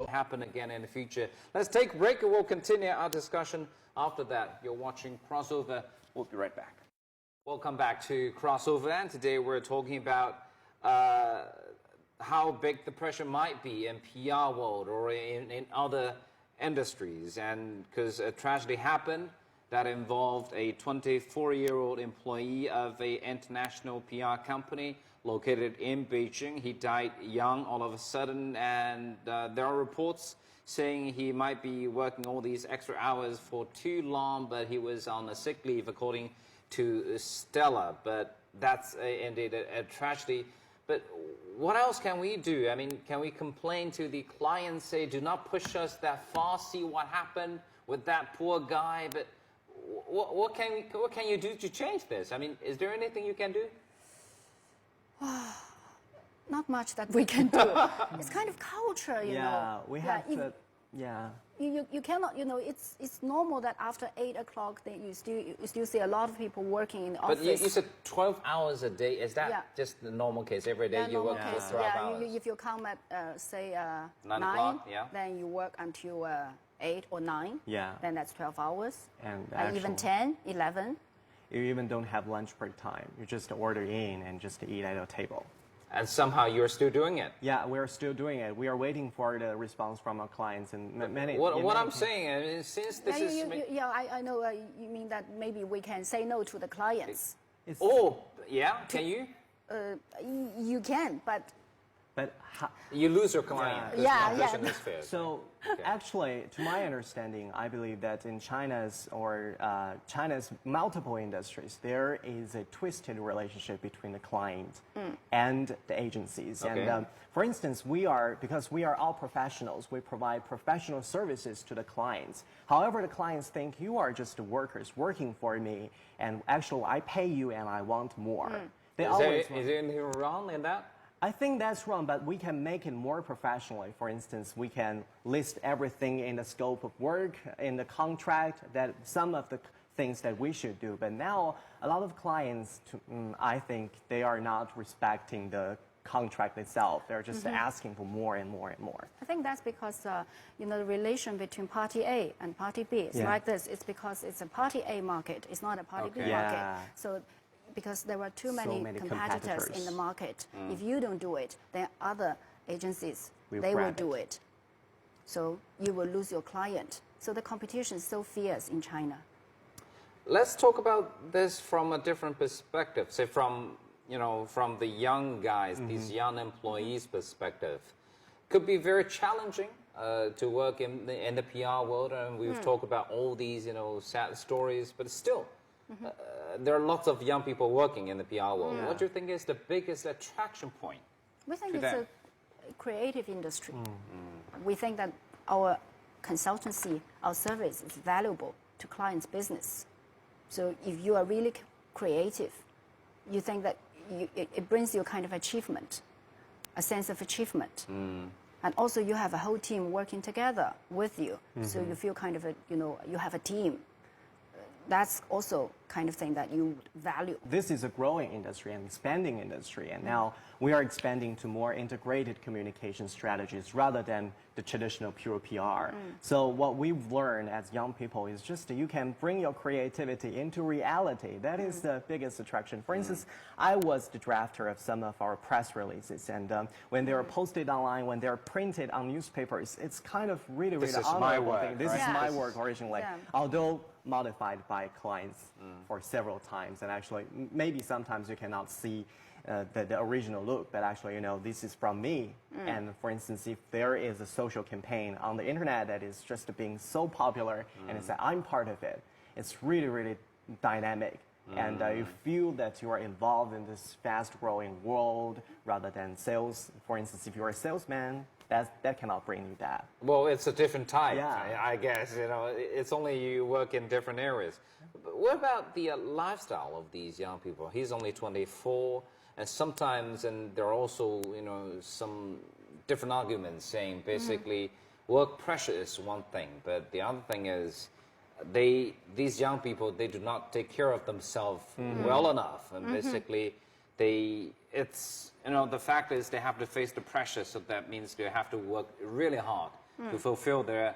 happen again in the future. Let's take a break and we'll continue our discussion after that. You're watching Crossover. We'll be right back. Welcome back to Crossover, and today we're talking about how big the pressure might be in PR world or in other industries. And because a tragedy happened that involved a 24-year-old employee of an international PR company located in Beijing. He died young all of a sudden, and there are reports saying he might be working all these extra hours for too long, but he was on a sick leave, according to Stella. But that's indeed a tragedy. But what else can we do? I mean, can we complain to the client, say, do not push us that far, see what happened with that poor guy? But what can you do to change this? I mean, is there anything you can do? Not much that we can do. It's kind of culture, you know. Yeah, we have to, yeah. You cannot, you know, it's normal that after 8 o'clock that you still see a lot of people working in the office. But you said 12 hours a day. Is that just the normal case? Every day you work for 12 hours? If you come at, say, 9 o'clock, then you work until 8 or 9. Yeah. Then that's 12 hours. And even 10, 11. You even don't have lunch break time. You just order in and just eat at a table. And somehow you're still doing it. Yeah, we're still doing it. We are waiting for the response from our clients and many. What I'm saying is, since this is... I know you mean that maybe we can say no to the clients. Can you? You can, but you lose your client. So actually, to my understanding, I believe that in China's multiple industries, there is a twisted relationship between the client and the agencies. Okay. And for instance, because we are all professionals, we provide professional services to the clients. However, the clients think you are just workers working for me, and actually I pay you and I want more. Is there anything wrong in that? I think that's wrong, but we can make it more professionally. For instance, we can list everything in the scope of work, in the contract, that some of the things that we should do. But now, a lot of clients, I think they are not respecting the contract itself. They're just asking for more and more and more. I think that's because, you know, the relation between party A and party B is like this. It's because it's a party A market. It's not a party B market. So, because there were too many competitors in the market. If you don't do it, then other agencies, they will do it. So you will lose your client. So the competition is so fierce in China. Let's talk about this from a different perspective. Say from the young guys, these young employees' perspective. Could be very challenging to work in the PR world, and we've talked about all these, sad stories, but still, there are lots of young people working in the PR world. What do you think is the biggest attraction point? We think it's a creative industry. We think that our consultancy, our service is valuable to clients' business. So if you are really creative, you think that it brings you a kind of achievement, a sense of achievement. And also you have a whole team working together with you. So you feel kind of you have a team. That's also kind of thing that you value. This is a growing industry and expanding industry, and now we are expanding to more integrated communication strategies rather than the traditional pure PR. So what we've learned as young people is just you can bring your creativity into reality. That is the biggest attraction. For instance, I was the drafter of some of our press releases, and when they are posted online, when they're printed on newspapers, it's kind of really honorable thing. This is my work originally, although modified by clients for several times, and actually maybe sometimes you cannot see the original look, but actually this is from me. And for instance, if there is a social campaign on the internet that is just being so popular and it's that I'm part of it, it's really dynamic. And you feel that you are involved in this fast-growing world rather than sales. For instance, if you're a salesman, that cannot bring you that. Well, it's a different type, I guess. It's only you work in different areas. But what about the lifestyle of these young people? He's only 24, and sometimes, and there are also, some different arguments saying basically work pressure is one thing, but the other thing is these young people, they do not take care of themselves well enough, and basically the fact is they have to face the pressure, so that means they have to work really hard to fulfill their